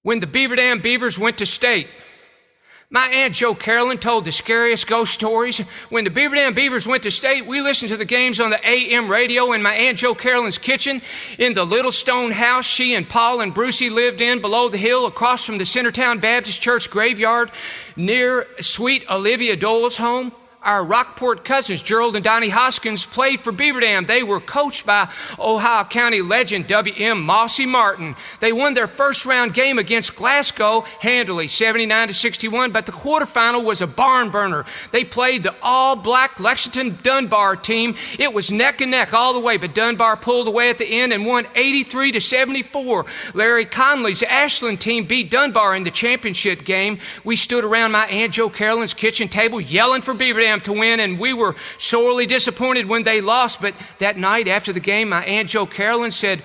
when the Beaver Dam Beavers went to state. My Aunt Jo Carolyn told the scariest ghost stories. When the Beaver Dam Beavers went to state, we listened to the games on the AM radio in my Aunt Jo Carolyn's kitchen in the little stone house she and Paul and Brucey lived in below the hill across from the Centertown Baptist Church graveyard near sweet Olivia Dole's home. Our Rockport cousins, Gerald and Donnie Hoskins, played for Beaver Dam. They were coached by Ohio County legend W.M. Mossy Martin. They won their first round game against Glasgow handily, 79-61, but the quarterfinal was a barn burner. They played the all-black Lexington Dunbar team. It was neck and neck all the way, but Dunbar pulled away at the end and won 83-74. Larry Conley's Ashland team beat Dunbar in the championship game. We stood around my Aunt Jo Carolyn's kitchen table yelling for Beaver Dam to win, and we were sorely disappointed when they lost. But that night after the game, my Aunt Jo Carolyn said,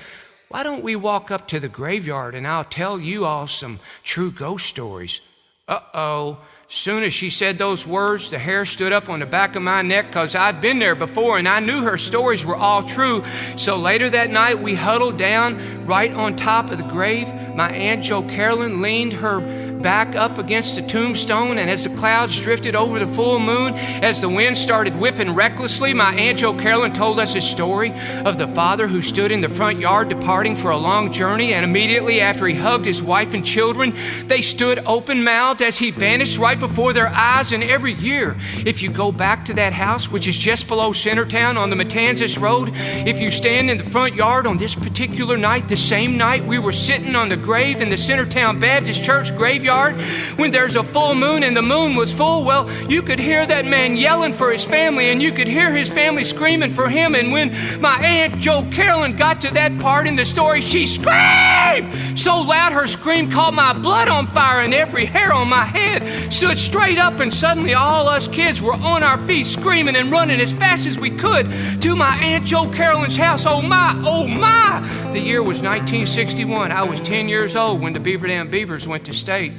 "Why don't we walk up to the graveyard and I'll tell you all some true ghost stories?" Uh-oh. Soon as she said those words, the hair stood up on the back of my neck because I'd been there before and I knew her stories were all true. So later that night, we huddled down right on top of the grave. My Aunt Jo Carolyn leaned her back up against the tombstone, and as the clouds drifted over the full moon, as the wind started whipping recklessly, my Aunt Jo Carolyn told us a story of the father who stood in the front yard departing for a long journey, and immediately after he hugged his wife and children, they stood open-mouthed as he vanished right before their eyes. And every year, if you go back to that house, which is just below Centertown on the Matanzas Road, if you stand in the front yard on this particular night, the same night we were sitting on the grave in the Centertown Baptist Church graveyard, when there's a full moon and the moon was full, well, you could hear that man yelling for his family, and you could hear his family screaming for him. And when my Aunt Jo Carolyn got to that part in the story, she screamed so loud her scream caught my blood on fire, and every hair on my head stood straight up, and suddenly all us kids were on our feet screaming and running as fast as we could to my Aunt Jo Carolyn's house. Oh my, oh my! The year was 1961. I was 10 years old when the Beaver Dam Beavers went to state.